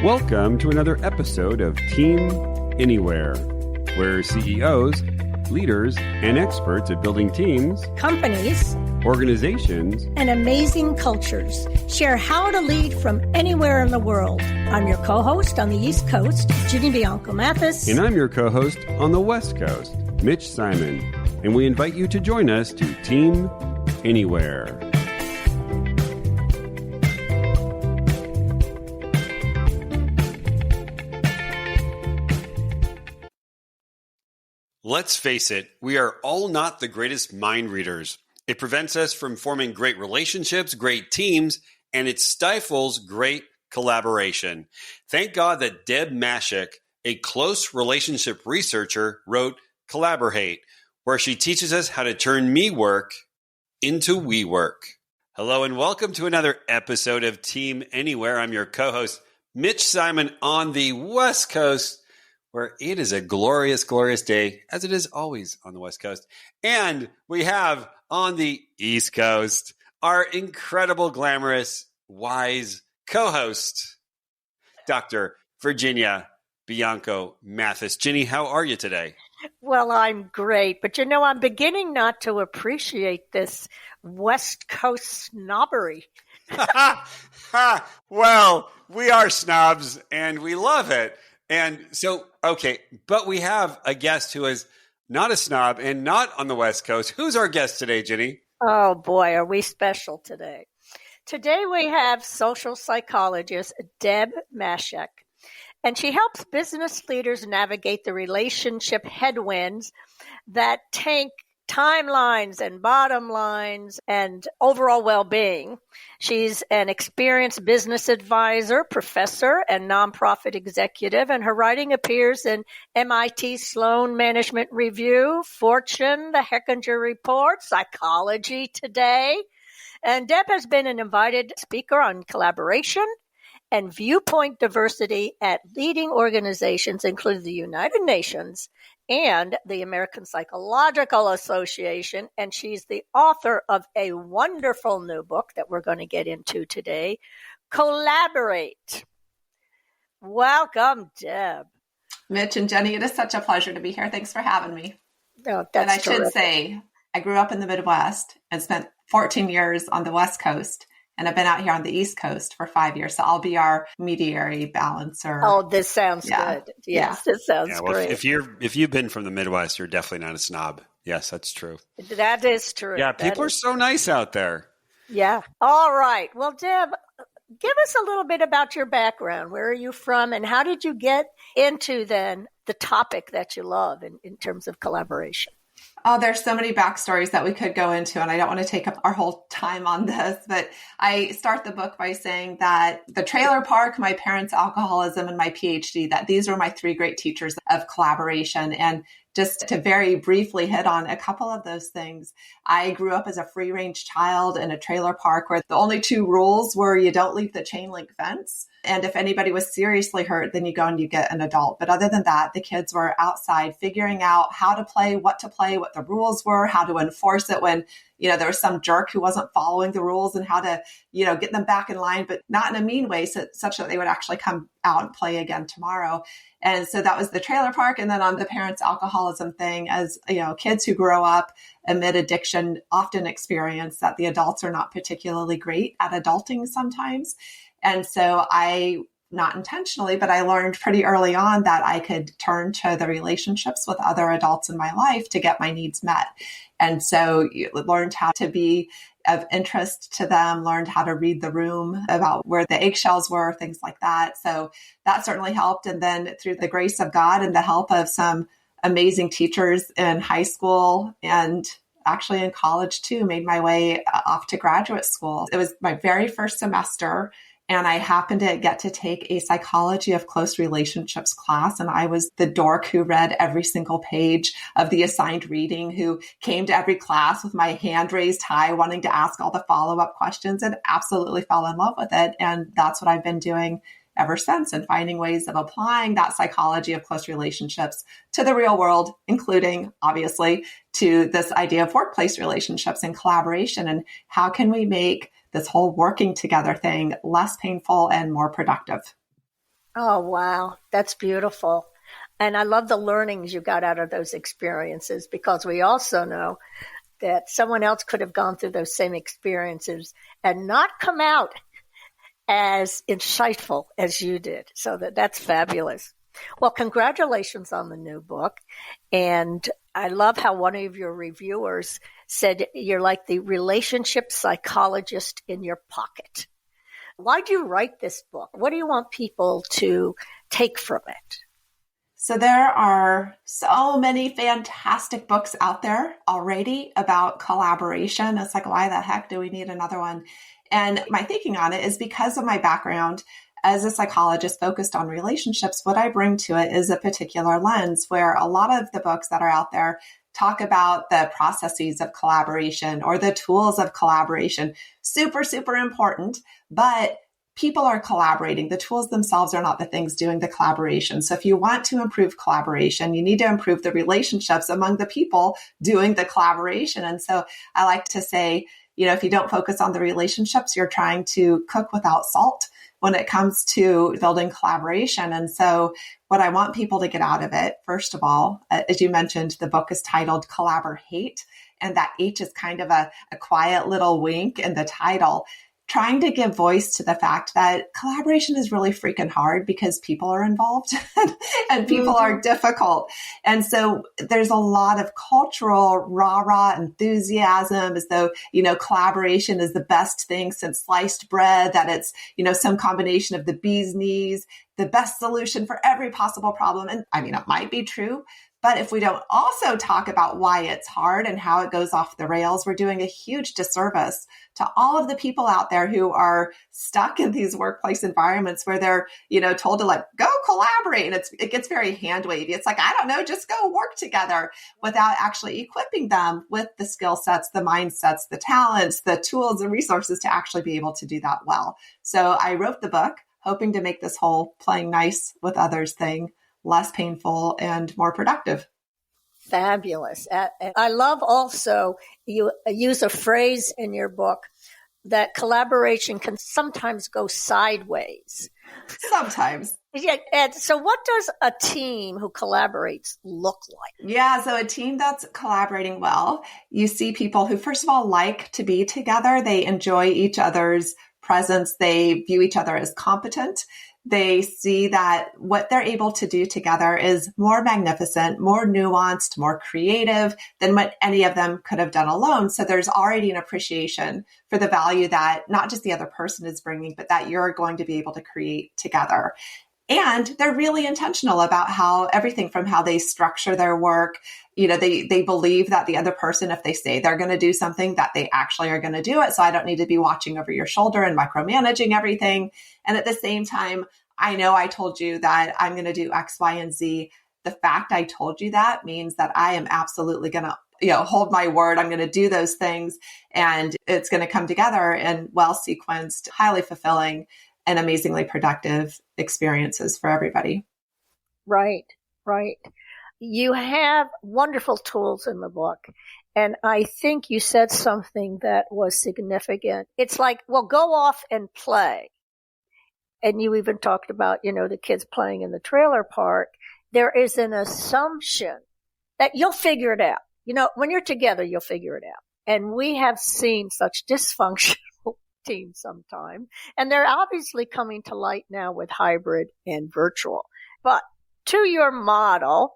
Welcome to another episode of Team Anywhere, where CEOs, leaders, and experts at building teams, companies, organizations, and amazing cultures share how to lead from anywhere in the world. I'm your co-host on the East Coast, Ginny Bianco Mathis. And I'm your co-host on the West Coast, Mitch Simon. And we invite you to join us to Team Anywhere. Let's face it, we are all not the greatest mind readers. It prevents us from forming great relationships, great teams, and it stifles great collaboration. Thank God that Deb Mashek, a close relationship researcher, wrote Collaborate, where she teaches us how to turn me work into we work. Hello and welcome to another episode of Team Anywhere. I'm your co-host, Mitch Simon on the West Coast, where it is a glorious, glorious day, as it is always on the West Coast. And we have on the East Coast our incredible, glamorous, wise co-host, Dr. Virginia Bianco Mathis. Ginny, how are you today? Well, I'm great, but I'm beginning not to appreciate this West Coast snobbery. Well, we are snobs and we love it. And so, okay, but we have a guest who is not a snob and not on the West Coast. Who's our guest today, Ginny? Oh boy, are we special today. Today we have social psychologist Deb Mashek, and she helps business leaders navigate the relationship headwinds that tank timelines and bottom lines and overall well-being. She's an experienced business advisor, professor, and nonprofit executive, and her writing appears in MIT Sloan Management Review, Fortune, The Hechinger Report, Psychology Today. And Deb has been an invited speaker on collaboration and viewpoint diversity at leading organizations, including the United Nations and the American Psychological Association, and she's the author of a wonderful new book that we're going to get into today, Collaborate. Welcome, Deb. Mitch and Jenny, it is such a pleasure to be here. Thanks for having me. Oh, and I terrific. should say, I grew up in the Midwest and spent 14 years on the West Coast. And I've been out here on the East Coast for 5 years. So I'll be our mediary balancer. Oh, this sounds good. Yes, this sounds great. If you've been from the Midwest, you're definitely not a snob. Yes, that's true. That is true. Yeah, people are so nice out there. Yeah. All right. Well, Deb, give us a little bit about your background. Where are you from and how did you get into then the topic that you love in terms of collaboration? Oh, there's so many backstories that we could go into, and I don't want to take up our whole time on this, but I start the book by saying that the trailer park, my parents' alcoholism, and my PhD, that these were my three great teachers of collaboration. And just to very briefly hit on a couple of those things, I grew up as a free-range child in a trailer park where the only two rules were you don't leave the chain link fence. And if anybody was seriously hurt, then you go and you get an adult. But other than that, the kids were outside figuring out how to play, what the rules were, how to enforce it when, there was some jerk who wasn't following the rules and how to, get them back in line, but not in a mean way, such that they would actually come out and play again tomorrow. And so that was the trailer park. And then on the parents' alcoholism thing, as kids who grow up amid addiction often experience that the adults are not particularly great at adulting sometimes. And so I, not intentionally, but I learned pretty early on that I could turn to the relationships with other adults in my life to get my needs met. And so you learned how to be of interest to them, learned how to read the room about where the eggshells were, things like that. So that certainly helped. And then through the grace of God and the help of some amazing teachers in high school and actually in college too, made my way off to graduate school. It was my very first semester. And I happened to get to take a psychology of close relationships class. And I was the dork who read every single page of the assigned reading, who came to every class with my hand raised high, wanting to ask all the follow-up questions, and absolutely fell in love with it. And that's what I've been doing ever since, and finding ways of applying that psychology of close relationships to the real world, including, obviously, to this idea of workplace relationships and collaboration. And how can we make this whole working together thing less painful and more productive? Oh, wow. That's beautiful. And I love the learnings you got out of those experiences, because we also know that someone else could have gone through those same experiences and not come out as insightful as you did. So that's fabulous. Well, congratulations on the new book. And I love how one of your reviewers said you're like the relationship psychologist in your pocket. Why'd you write this book? What do you want people to take from it? So there are so many fantastic books out there already about collaboration. It's like, why the heck do we need another one? And my thinking on it is because of my background as a psychologist focused on relationships, what I bring to it is a particular lens where a lot of the books that are out there talk about the processes of collaboration or the tools of collaboration. Super, super important, but people are collaborating. The tools themselves are not the things doing the collaboration. So if you want to improve collaboration, you need to improve the relationships among the people doing the collaboration. And so I like to say, if you don't focus on the relationships, you're trying to cook without salt when it comes to building collaboration. And so what I want people to get out of it, first of all, as you mentioned, the book is titled Collaborate, and that H is kind of a quiet little wink in the title, trying to give voice to the fact that collaboration is really freaking hard because people are involved and people are difficult. And so there's a lot of cultural rah-rah enthusiasm as though, collaboration is the best thing since sliced bread, that it's, some combination of the bee's knees, the best solution for every possible problem. And I mean, it might be true, but if we don't also talk about why it's hard and how it goes off the rails, we're doing a huge disservice to all of the people out there who are stuck in these workplace environments where they're, told to go collaborate. And it gets very hand wavy. It's like, I don't know, just go work together without actually equipping them with the skill sets, the mindsets, the talents, the tools and resources to actually be able to do that well. So I wrote the book hoping to make this whole playing nice with others thing less painful and more productive. Fabulous. I love also you use a phrase in your book that collaboration can sometimes go sideways. Sometimes. Yeah. And so what does a team who collaborates look like? Yeah. So a team that's collaborating well, you see people who, first of all, like to be together. They enjoy each other's presence. They view each other as competent. They see that what they're able to do together is more magnificent, more nuanced, more creative than what any of them could have done alone. So there's already an appreciation for the value that not just the other person is bringing, but that you're going to be able to create together. And they're really intentional about everything from how they structure their work. They believe that the other person, if they say they're going to do something, that they actually are going to do it. So I don't need to be watching over your shoulder and micromanaging everything. And at the same time, I know I told you that I'm going to do X, Y, and Z. The fact I told you that means that I am absolutely going to hold my word. I'm going to do those things, and it's going to come together in well-sequenced, highly fulfilling, and amazingly productive experiences for everybody. Right. You have wonderful tools in the book. And I think you said something that was significant. It's like, well, go off and play. And you even talked about, the kids playing in the trailer park. There is an assumption that you'll figure it out. When you're together, you'll figure it out. And we have seen such dysfunctional teams sometimes. And they're obviously coming to light now with hybrid and virtual. But to your model,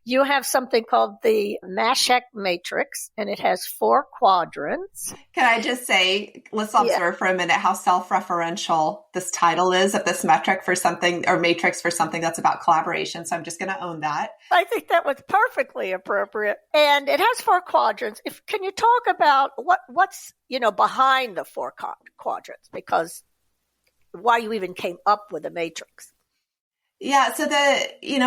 you have something called the Mashek matrix, and it has 4 quadrants. Can I just say, let's observe for a minute how self-referential this title is of this metric for something, or matrix for something that's about collaboration. So I'm just going to own that. I think that was perfectly appropriate. And it has 4 quadrants. Can you talk about what's, behind the 4 quadrants? Because why you even came up with a matrix? Yeah. So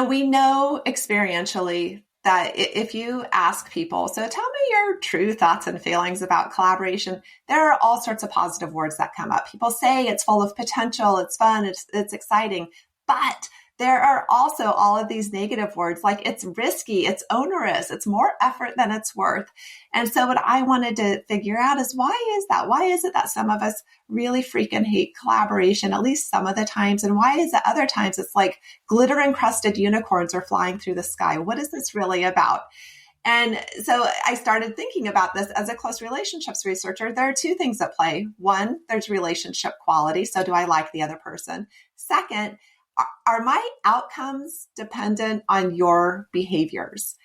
we know experientially that if you ask people, so tell me your true thoughts and feelings about collaboration, there are all sorts of positive words that come up. People say it's full of potential, it's fun, it's exciting, but there are also all of these negative words like it's risky, it's onerous, it's more effort than it's worth. And so what I wanted to figure out is why is that? Why is it that some of us really freaking hate collaboration, at least some of the times? And why is it other times it's like glitter encrusted unicorns are flying through the sky? What is this really about? And so I started thinking about this as a close relationships researcher. There are two things at play. One, there's relationship quality. So do I like the other person? Second, are my outcomes dependent on your behaviors?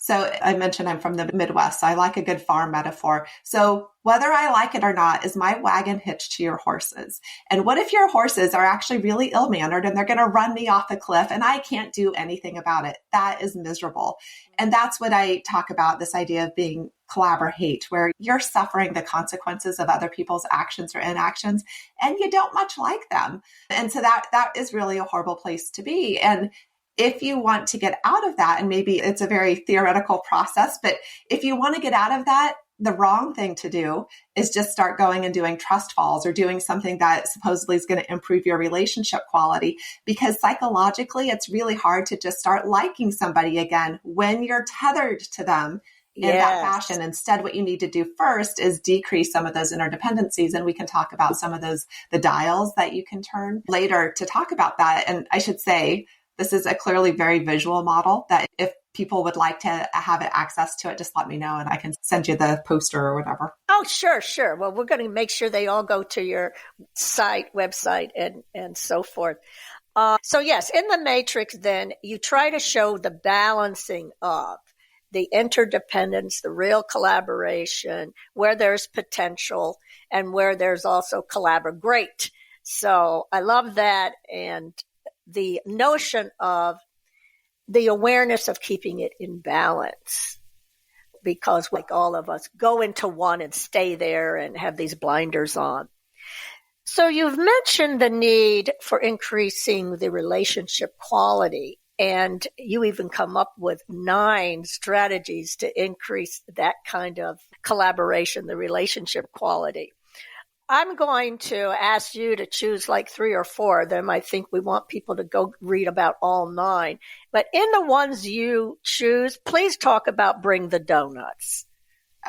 So I mentioned I'm from the Midwest. So I like a good farm metaphor. So whether I like it or not, is my wagon hitched to your horses? And what if your horses are actually really ill-mannered and they're going to run me off a cliff and I can't do anything about it? That is miserable. And that's what I talk about, this idea of being collaborate, where you're suffering the consequences of other people's actions or inactions and you don't much like them. And so that is really a horrible place to be. And if you want to get out of that, and maybe it's a very theoretical process, but if you want to get out of that, the wrong thing to do is just start going and doing trust falls or doing something that supposedly is going to improve your relationship quality. Because psychologically, it's really hard to just start liking somebody again when you're tethered to them in that fashion. Instead, what you need to do first is decrease some of those interdependencies. And we can talk about some of those, the dials that you can turn later to talk about that. And I should say, this is a clearly very visual model that if people would like to have access to it, just let me know and I can send you the poster or whatever. Oh, sure. Well, we're going to make sure they all go to your website and so forth. So yes, in the matrix, then you try to show the balancing of the interdependence, the real collaboration, where there's potential and where there's also collaborate. So I love that. And the notion of the awareness of keeping it in balance, because like all of us go into one and stay there and have these blinders on. So you've mentioned the need for increasing the relationship quality, and you even come up with 9 strategies to increase that kind of collaboration, the relationship quality. I'm going to ask you to choose like 3 or 4 of them. I think we want people to go read about all 9. But in the ones you choose, please talk about bring the donuts.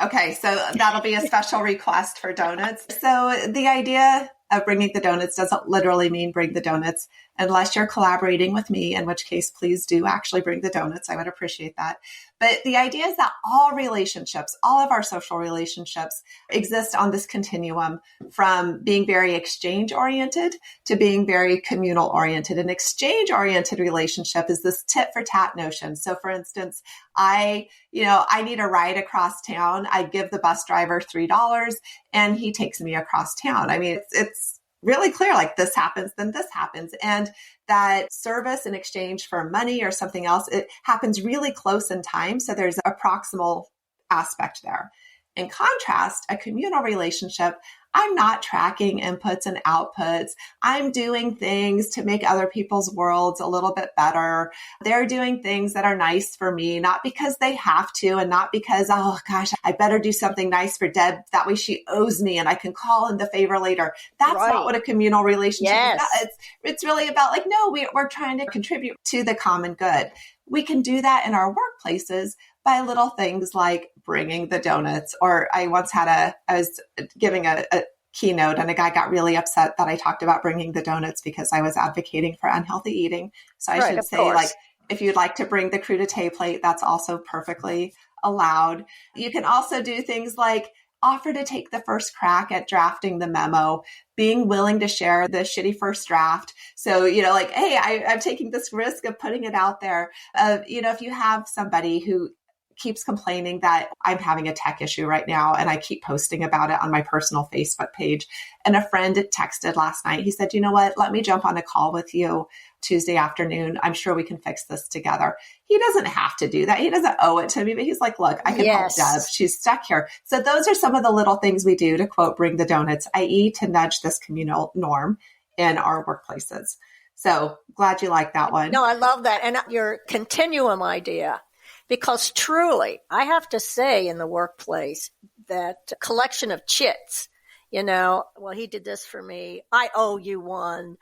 Okay, so that'll be a special request for donuts. So the idea of bringing the donuts doesn't literally mean bring the donuts unless you're collaborating with me, in which case, please do actually bring the donuts. I would appreciate that. But the idea is that all relationships, all of our social relationships exist on this continuum from being very exchange oriented to being very communal oriented. An exchange oriented relationship is this tit for tat notion. So for instance, I need a ride across town. I give the bus driver $3 and he takes me across town. I mean, it's really clear, like this happens, then this happens. And that service in exchange for money or something else, it happens really close in time. So there's a proximal aspect there. In contrast, a communal relationship, I'm not tracking inputs and outputs. I'm doing things to make other people's worlds a little bit better. They're doing things that are nice for me, not because they have to and not because, oh gosh, I better do something nice for Deb. That way she owes me and I can call in the favor later. That's right. Not what a communal relationship is about. It's really about like, no, we're trying to contribute to the common good. We can do that in our workplaces by little things like bringing the donuts. Or I once I was giving a keynote and a guy got really upset that I talked about bringing the donuts because I was advocating for unhealthy eating. So I should say, like, if you'd like to bring the crudité plate, that's also perfectly allowed. You can also do things like offer to take the first crack at drafting the memo, being willing to share the shitty first draft. So, like, hey, I'm taking this risk of putting it out there. If you have somebody who keeps complaining that I'm having a tech issue right now and I keep posting about it on my personal Facebook page. And a friend texted last night. He said, you know what, let me jump on a call with you Tuesday afternoon. I'm sure we can fix this together. He doesn't have to do that. He doesn't owe it to me, but he's like, look, I can help Deb. She's stuck here. So those are some of the little things we do to quote, bring the donuts, i.e. to nudge this communal norm in our workplaces. So glad you like that one. No, I love that. And your continuum idea. Because truly, I have to say in the workplace that collection of chits, well, he did this for me. I owe you one,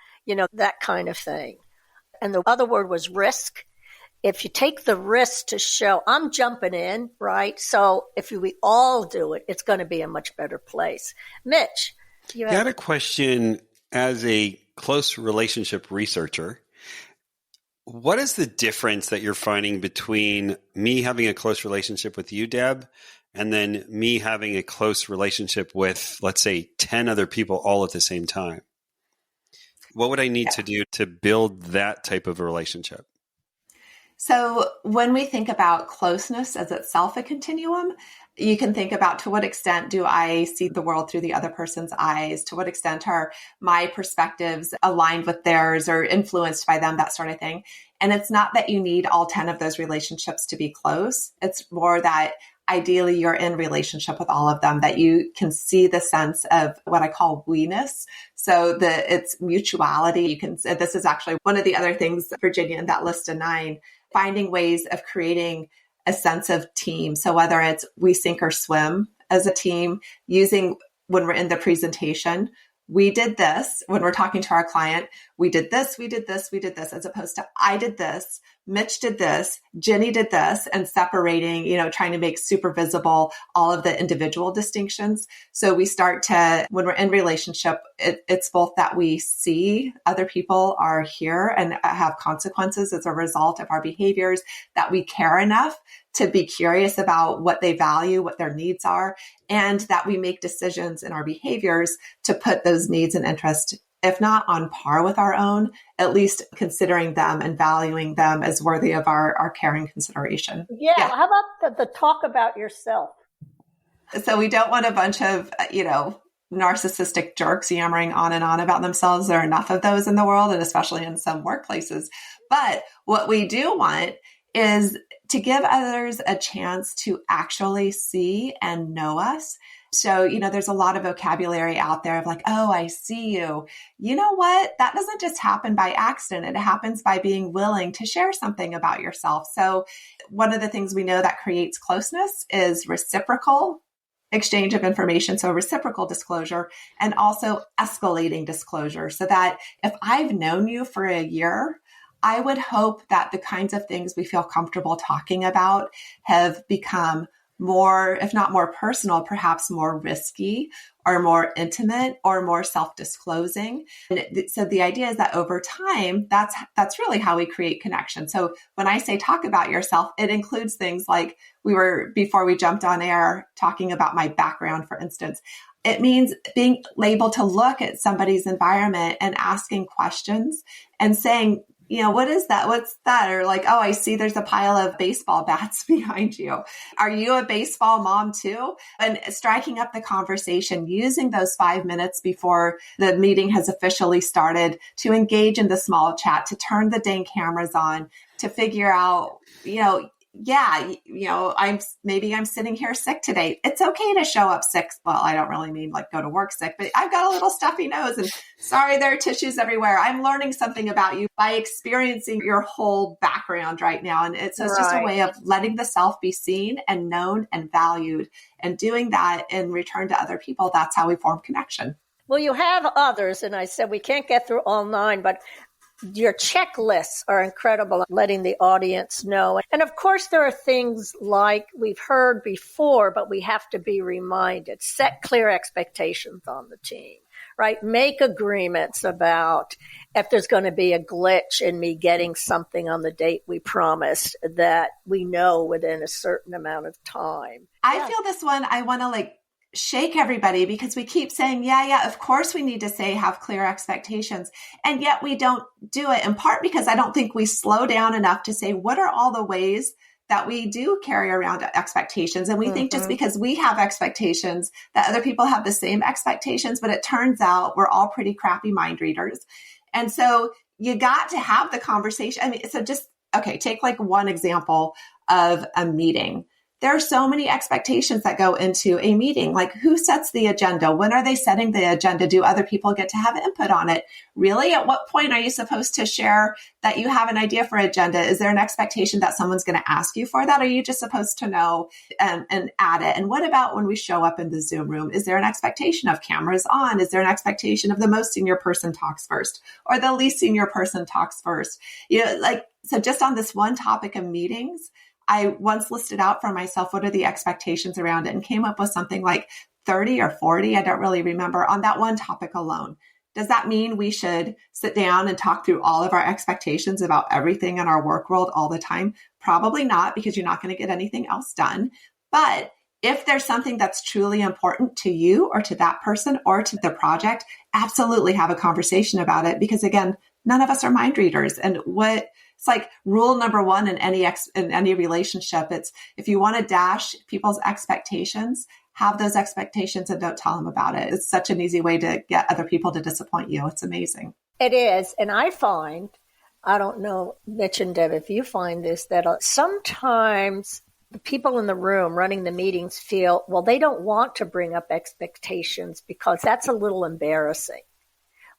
that kind of thing. and the other word was risk. If you take the risk to show I'm jumping in, right? So if we all do it, it's going to be a much better place. Mitch, you had a question as a close relationship researcher. What is the difference that you're finding between me having a close relationship with you, Deb, and then me having a close relationship with, let's say, 10 other people all at the same time? What would I need to do to build that type of a relationship? So when we think about closeness as itself a continuum, you can think about to what extent do I see the world through the other person's eyes? To what extent are my perspectives aligned with theirs or influenced by them, that sort of thing. And it's not that you need all 10 of those relationships to be close. It's more that ideally you're in relationship with all of them, that you can see the sense of what I call we-ness. So it's mutuality. This is actually one of the other things, Virginia, in that list of 9, finding ways of creating a sense of team. So whether it's we sink or swim as a team, using when we're in the presentation, we did this. When we're talking to our client, we did this, we did this, we did this, as opposed to I did this, Mitch did this, Jenny did this, and separating, trying to make super visible all of the individual distinctions. So we start to, when we're in relationship, it's both that we see other people are here and have consequences as a result of our behaviors, that we care enough to be curious about what they value, what their needs are, and that we make decisions in our behaviors to put those needs and interests, if not on par with our own, at least considering them and valuing them as worthy of our care and consideration. Yeah. How about the talk about yourself? So we don't want a bunch of, narcissistic jerks yammering on and on about themselves. There are enough of those in the world, and especially in some workplaces. But what we do want is to give others a chance to actually see and know us. So, there's a lot of vocabulary out there of like, oh, I see you. You know what? That doesn't just happen by accident. It happens by being willing to share something about yourself. So one of the things we know that creates closeness is reciprocal exchange of information. So reciprocal disclosure, and also escalating disclosure, so that if I've known you for a year, I would hope that the kinds of things we feel comfortable talking about have become more, if not more personal, perhaps more risky or more intimate or more self-disclosing. And so the idea is that over time, that's really how we create connection. So when I say talk about yourself, it includes things like before we jumped on air, talking about my background, for instance. It means being able to look at somebody's environment and asking questions and saying, what is that? What's that? Or like, oh, I see there's a pile of baseball bats behind you. Are you a baseball mom too? And striking up the conversation, using those 5 minutes before the meeting has officially started to engage in the small chat, to turn the dang cameras on, to figure out, I'm sitting here sick today. It's okay to show up sick. Well, I don't really mean like go to work sick, but I've got a little stuffy nose and sorry, there are tissues everywhere. I'm learning something about you by experiencing your whole background right now. And it's just a way of letting the self be seen and known and valued, and doing that in return to other people. That's how we form connection. Well, you have others. And I said, we can't get through all 9, but your checklists are incredible, letting the audience know. And of course, there are things like we've heard before, but we have to be reminded. Set clear expectations on the team, right? Make agreements about if there's going to be a glitch in me getting something on the date we promised, that we know within a certain amount of time. I feel this one, I want to shake everybody, because we keep saying, of course we need to have clear expectations. And yet we don't do it, in part because I don't think we slow down enough to say, what are all the ways that we do carry around expectations? And we think just because we have expectations that other people have the same expectations, but it turns out we're all pretty crappy mind readers. And so you got to have the conversation. I mean, so just, take one example of a meeting. There are so many expectations that go into a meeting, like who sets the agenda? When are they setting the agenda? Do other people get to have input on it? Really? At what point are you supposed to share that you have an idea for agenda? Is there an expectation that someone's going to ask you for that? Or are you just supposed to know and add it? And what about when we show up in the Zoom room? Is there an expectation of cameras on? Is there an expectation of the most senior person talks first or the least senior person talks first? So just on this one topic of meetings, I once listed out for myself, what are the expectations around it, and came up with something like 30 or 40, I don't really remember, on that one topic alone. Does that mean we should sit down and talk through all of our expectations about everything in our work world all the time? Probably not, because you're not going to get anything else done. But if there's something that's truly important to you or to that person or to the project, absolutely have a conversation about it. Because again, none of us are mind readers. And it's like rule number one in any relationship. It's if you want to dash people's expectations, have those expectations and don't tell them about it. It's such an easy way to get other people to disappoint you. It's amazing. It is. And I find, I don't know, Mitch and Deb, if you find this, that sometimes the people in the room running the meetings feel, well, they don't want to bring up expectations because that's a little embarrassing.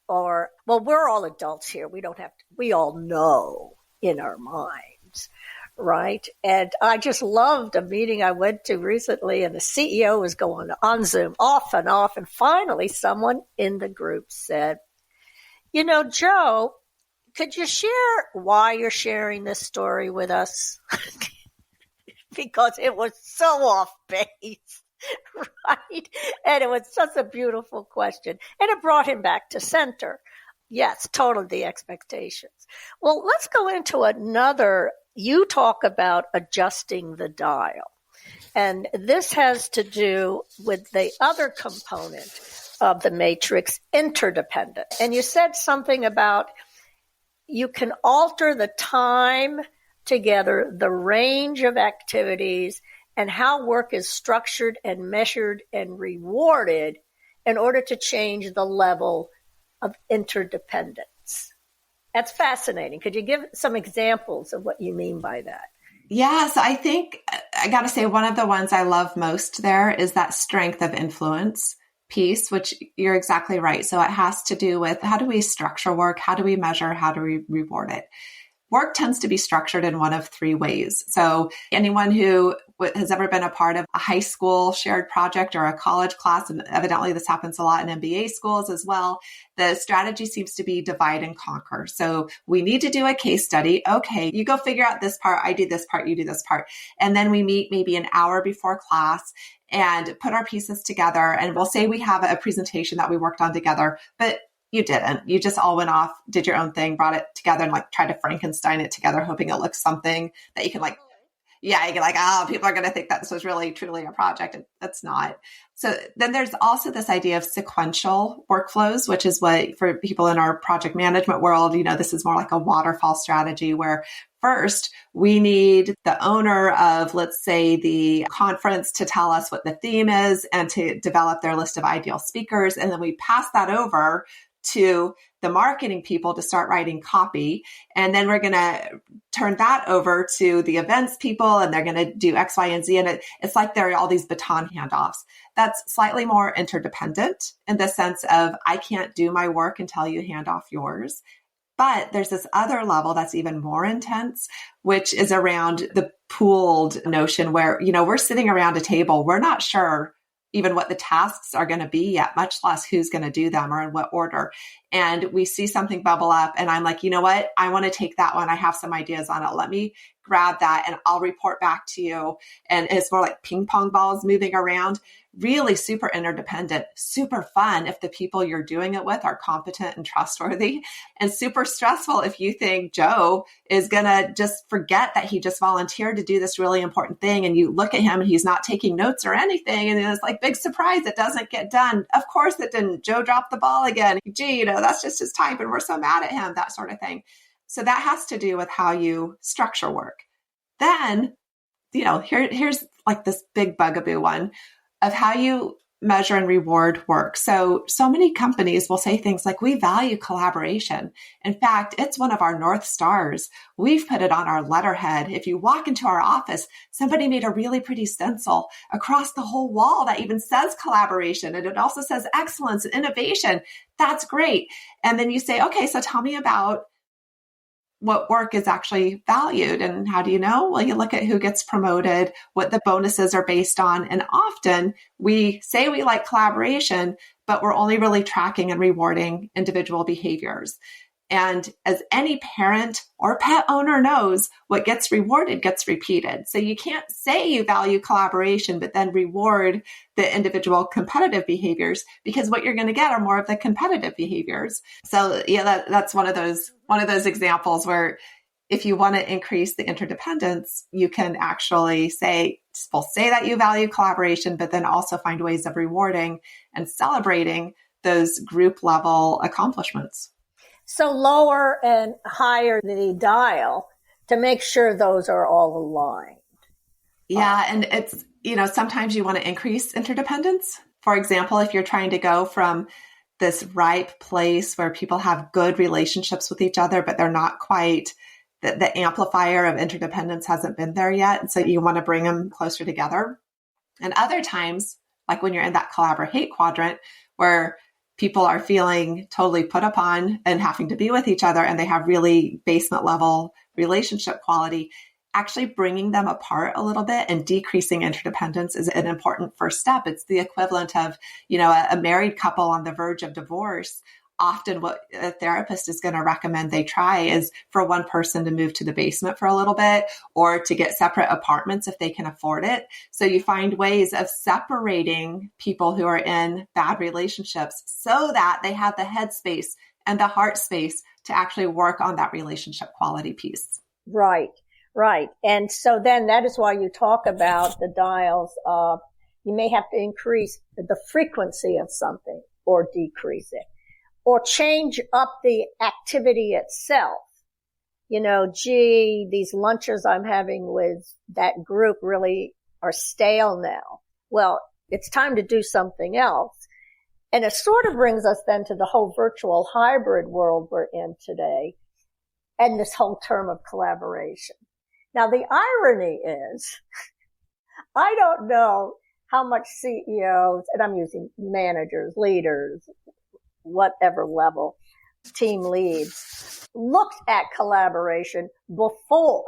Or, well, we're all adults here. We don't have to, we all know in our minds, right? And I just loved a meeting I went to recently, and the CEO was going on Zoom off and off. And finally, someone in the group said, Joe, could you share why you're sharing this story with us? Because it was so off base, right? And it was such a beautiful question. And it brought him back to center. Yes, totally the expectations. Well, let's go into another. You talk about adjusting the dial. And this has to do with the other component of the matrix, interdependent. And you said something about you can alter the time together, the range of activities, and how work is structured and measured and rewarded in order to change the level of interdependence. That's fascinating. Could you give some examples of what you mean by that? Yes, I think I got to say one of the ones I love most there is that strength of influence piece, which you're exactly right. So it has to do with how do we structure work? How do we measure? How do we reward it? Work tends to be structured in one of three ways. So anyone who has ever been a part of a high school shared project or a college class, and evidently this happens a lot in MBA schools as well, the strategy seems to be divide and conquer. So we need to do a case study. Okay, you go figure out this part, I do this part, you do this part. And then we meet maybe an hour before class and put our pieces together. And we'll say we have a presentation that we worked on together, but you didn't. You just all went off, did your own thing, brought it together and tried to Frankenstein it together, hoping it looks something that you can you can people are going to think that this was really truly a project. And that's not. So then there's also this idea of sequential workflows, which is what for people in our project management world, this is more like a waterfall strategy where first we need the owner of, let's say, the conference to tell us what the theme is and to develop their list of ideal speakers. And then we pass that over to the marketing people to start writing copy. And then we're going to turn that over to the events people and they're going to do X, Y, and Z. And it's like there are all these baton handoffs. That's slightly more interdependent in the sense of I can't do my work until you hand off yours. But there's this other level that's even more intense, which is around the pooled notion where, we're sitting around a table. We're not sure even what the tasks are going to be yet, much less who's going to do them or in what order. And we see something bubble up and I'm like, you know what? I want to take that one. I have some ideas on it. Let me grab that and I'll report back to you. And it's more like ping pong balls moving around. Really super interdependent, super fun if the people you're doing it with are competent and trustworthy, and super stressful if you think Joe is going to just forget that he just volunteered to do this really important thing. And you look at him and he's not taking notes or anything. And it's like big surprise. It doesn't get done. Of course it didn't. Joe dropped the ball again. Gee, that's just his type. And we're so mad at him, that sort of thing. So that has to do with how you structure work. Then, here's like this big bugaboo one of how you measure and reward work? So many companies will say things like, we value collaboration. In fact, it's one of our North Stars. We've put it on our letterhead. If you walk into our office, somebody made a really pretty stencil across the whole wall that even says collaboration. And it also says excellence and innovation. That's great. And then you say, okay, so tell me about what work is actually valued. And how do you know? Well, you look at who gets promoted, what the bonuses are based on. And often we say we like collaboration, but we're only really tracking and rewarding individual behaviors. And as any parent or pet owner knows, what gets rewarded gets repeated. So you can't say you value collaboration, but then reward the individual competitive behaviors, because what you're going to get are more of the competitive behaviors. So yeah, that's one of those examples where if you want to increase the interdependence, you can actually say that you value collaboration, but then also find ways of rewarding and celebrating those group level accomplishments. So lower and higher the dial to make sure those are all aligned. Yeah. And it's, sometimes you want to increase interdependence. For example, if you're trying to go from this ripe place where people have good relationships with each other, but they're not quite, the amplifier of interdependence hasn't been there yet. And so you want to bring them closer together. And other times, like when you're in that collaborate quadrant, where people are feeling totally put upon and having to be with each other, and they have really basement level relationship quality, actually bringing them apart a little bit and decreasing interdependence is an important first step. It's the equivalent of, a married couple on the verge of divorce. Often what a therapist is going to recommend they try is for one person to move to the basement for a little bit, or to get separate apartments if they can afford it. So you find ways of separating people who are in bad relationships so that they have the headspace and the heart space to actually work on that relationship quality piece. Right. And so then that is why you talk about the dials of, you may have to increase the frequency of something or decrease it, or change up the activity itself. These lunches I'm having with that group really are stale now. Well, it's time to do something else. And it sort of brings us then to the whole virtual hybrid world we're in today, and this whole term of collaboration. Now, the irony is, I don't know how much CEOs, and I'm using managers, leaders, whatever level, team leads, looked at collaboration before,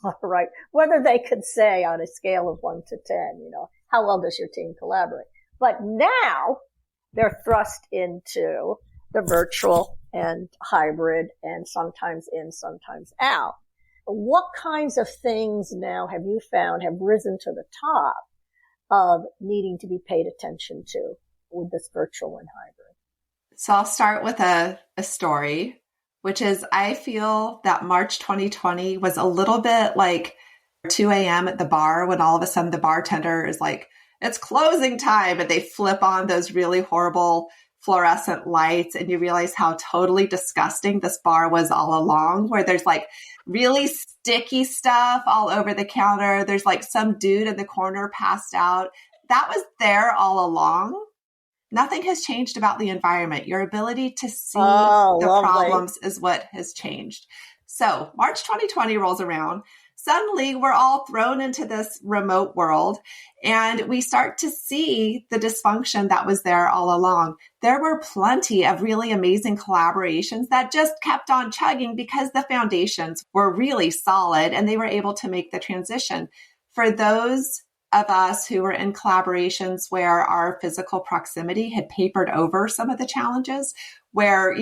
all right, whether they could say on a scale of 1 to 10, how well does your team collaborate? But now they're thrust into the virtual and hybrid, and sometimes in, sometimes out. What kinds of things now have you found have risen to the top of needing to be paid attention to with this virtual and hybrid? So I'll start with a story, which is I feel that March 2020 was a little bit like 2 a.m. at the bar, when all of a sudden the bartender is like, it's closing time, and they flip on those really horrible fluorescent lights, and you realize how totally disgusting this bar was all along, where there's like really sticky stuff all over the counter. There's like some dude in the corner passed out. That was there all along. Nothing has changed about the environment. Your ability to see the problems is what has changed. So March 2020 rolls around. Suddenly, we're all thrown into this remote world, and we start to see the dysfunction that was there all along. There were plenty of really amazing collaborations that just kept on chugging because the foundations were really solid and they were able to make the transition. For those of us who were in collaborations where our physical proximity had papered over some of the challenges, where,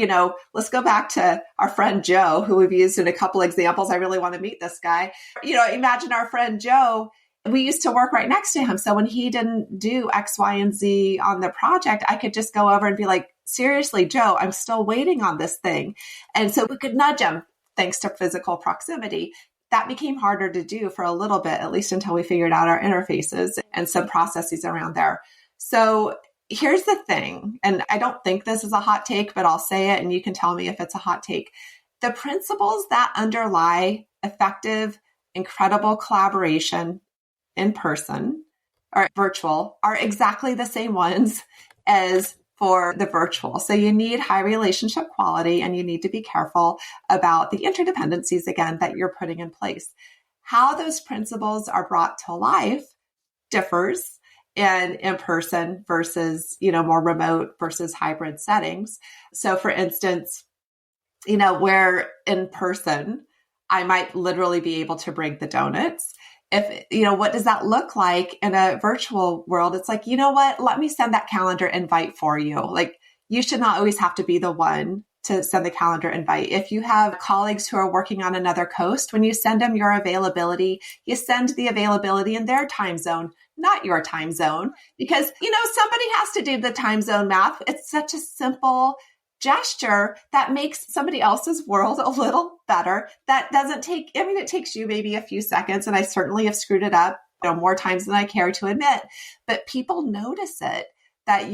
let's go back to our friend Joe, who we've used in a couple examples. I really want to meet this guy. Imagine our friend Joe, we used to work right next to him. So when he didn't do X, Y, and Z on the project, I could just go over and be like, seriously, Joe, I'm still waiting on this thing. And so we could nudge him thanks to physical proximity. That became harder to do for a little bit, at least until we figured out our interfaces and some processes around there. So here's the thing, and I don't think this is a hot take, but I'll say it and you can tell me if it's a hot take. The principles that underlie effective, incredible collaboration in person or virtual are exactly the same ones as for the virtual. So you need high relationship quality, and you need to be careful about the interdependencies, again, that you're putting in place. How those principles are brought to life differs in person versus, more remote versus hybrid settings. So for instance, where in person, I might literally be able to bring the donuts. If, what does that look like in a virtual world? It's like, let me send that calendar invite for you. Like, you should not always have to be the one to send the calendar invite. If you have colleagues who are working on another coast, when you send them your availability, you send the availability in their time zone, not your time zone, because, somebody has to do the time zone math. It's such a simple gesture that makes somebody else's world a little better. That doesn't take, it takes you maybe a few seconds, and I certainly have screwed it up, more times than I care to admit, but people notice it that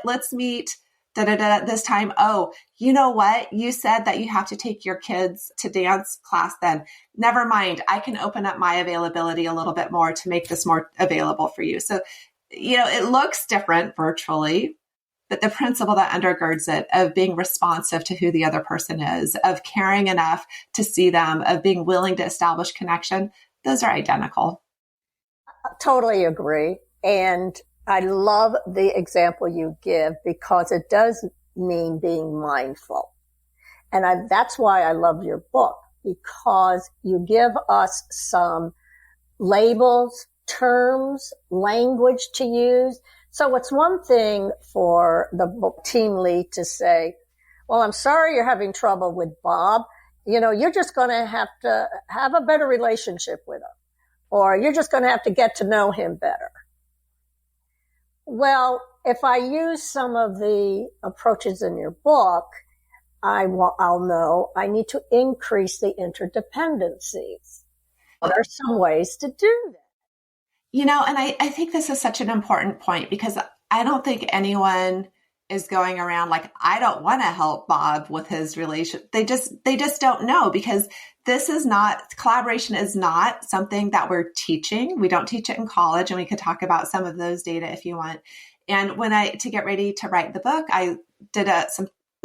let's meet this time. Oh, you know what? You said that you have to take your kids to dance class then. Never mind. I can open up my availability a little bit more to make this more available for you. So, it looks different virtually, but the principle that undergirds it of being responsive to who the other person is, of caring enough to see them, of being willing to establish connection, those are identical. I totally agree. And I love the example you give, because it does mean being mindful. And that's why I love your book, because you give us some labels, terms, language to use. So it's one thing for the team lead to say, well, I'm sorry you're having trouble with Bob. You're just going to have a better relationship with him, or you're just going to have to get to know him better. Well, if I use some of the approaches in your book, I'll know I need to increase the interdependencies. There are some ways to do that. And I think this is such an important point, because I don't think anyone is going around like, I don't want to help Bob with his relation. They just don't know, because collaboration is not something that we're teaching. We don't teach it in college, and we could talk about some of those data if you want. And to get ready to write the book, I did a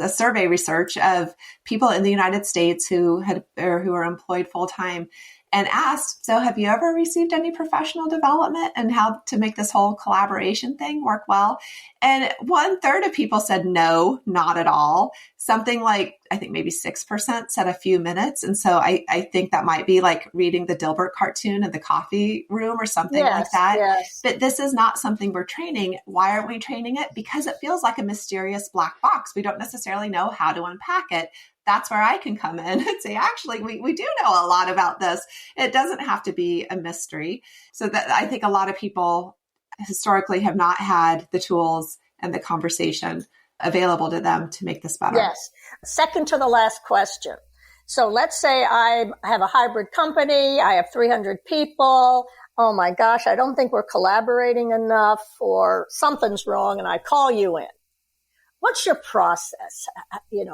survey research of people in the United States who are employed full time, and asked, so have you ever received any professional development and how to make this whole collaboration thing work well? And 1/3 of people said no, not at all. Something like, I think maybe 6% said a few minutes. And so I think that might be like reading the Dilbert cartoon in the coffee room or something like that. Yes. But this is not something we're training. Why aren't we training it? Because it feels like a mysterious black box. We don't necessarily know how to unpack it. That's where I can come in and say, actually, we do know a lot about this. It doesn't have to be a mystery. So that I think a lot of people historically have not had the tools and the conversation available to them to make this better. Yes. Second to the last question. So let's say I have a hybrid company. I have 300 people. Oh my gosh, I don't think we're collaborating enough, or something's wrong, and I call you in. What's your process?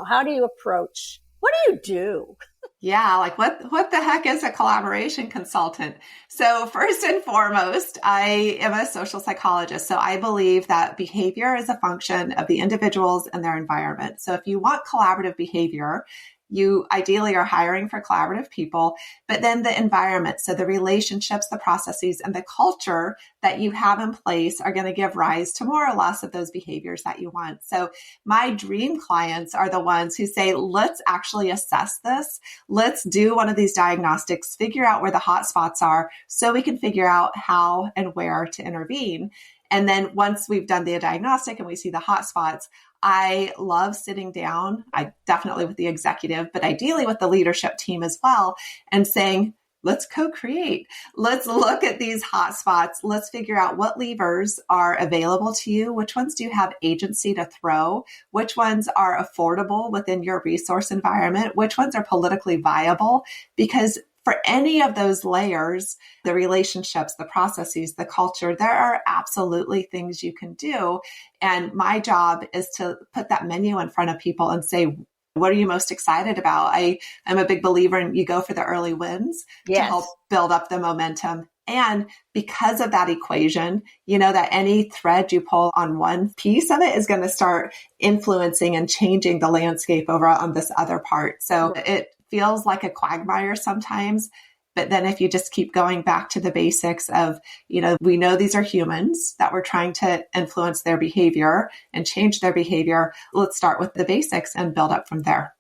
How do you approach? What do you do? Yeah, like what the heck is a collaboration consultant? So first and foremost, I am a social psychologist. So I believe that behavior is a function of the individuals and their environment. So if you want collaborative behavior, you ideally are hiring for collaborative people, but then the environment, so the relationships, the processes, and the culture that you have in place are going to give rise to more or less of those behaviors that you want. So my dream clients are the ones who say, let's actually assess this. Let's do one of these diagnostics, figure out where the hot spots are so we can figure out how and where to intervene. And then once we've done the diagnostic and we see the hot spots, I love sitting down, I definitely with the executive, but ideally with the leadership team as well, and saying, let's co-create. Let's look at these hot spots. Let's figure out what levers are available to you. Which ones do you have agency to throw? Which ones are affordable within your resource environment? Which ones are politically viable? Because for any of those layers, the relationships, the processes, the culture, there are absolutely things you can do. And my job is to put that menu in front of people and say, what are you most excited about? I'm a big believer in you go for the early wins to help build up the momentum And because of that equation, you know that any thread you pull on one piece of it is going to start influencing and changing the landscape over on this other part. So it feels like a quagmire sometimes. But then if you just keep going back to the basics of, you know, we know these are humans, that we're trying to influence their behavior and change their behavior. Let's start with the basics and build up from there.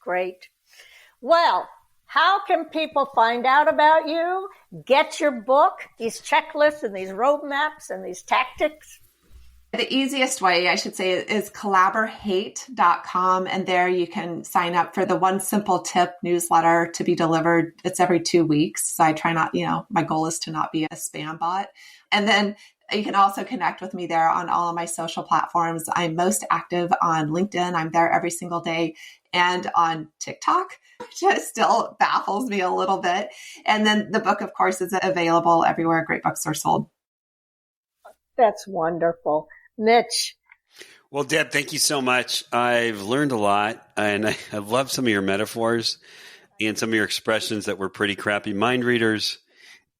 Great. Well, how can people find out about you, get your book, these checklists and these roadmaps and these tactics? The easiest way, I should say, is collaborhate.com. And there you can sign up for the One Simple Tip newsletter to be delivered. It's every 2 weeks. So I try not, my goal is to not be a spam bot. And then you can also connect with me there on all of my social platforms. I'm most active on LinkedIn. I'm there every single day, and on TikTok, which still baffles me a little bit. And then the book, of course, is available everywhere great books are sold. That's wonderful. Mitch. Well, Deb, thank you so much. I've learned a lot, and I love some of your metaphors and some of your expressions that were pretty crappy mind readers.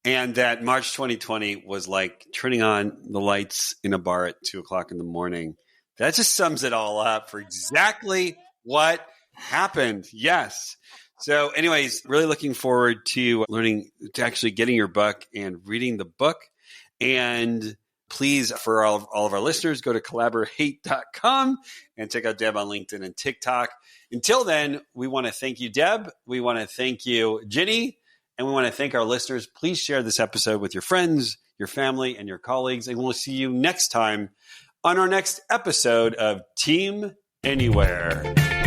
And that March 2020 was like turning on the lights in a bar at 2:00 in the morning. That just sums it all up for exactly what happened. Yes. So anyways, really looking forward to actually getting your book and reading the book. And please, for all of our listeners, go to collaborhate.com and check out Deb on LinkedIn and TikTok. Until then, we want to thank you, Deb. We want to thank you, Ginny. And we want to thank our listeners. Please share this episode with your friends, your family, and your colleagues. And we'll see you next time on our next episode of Team Anywhere.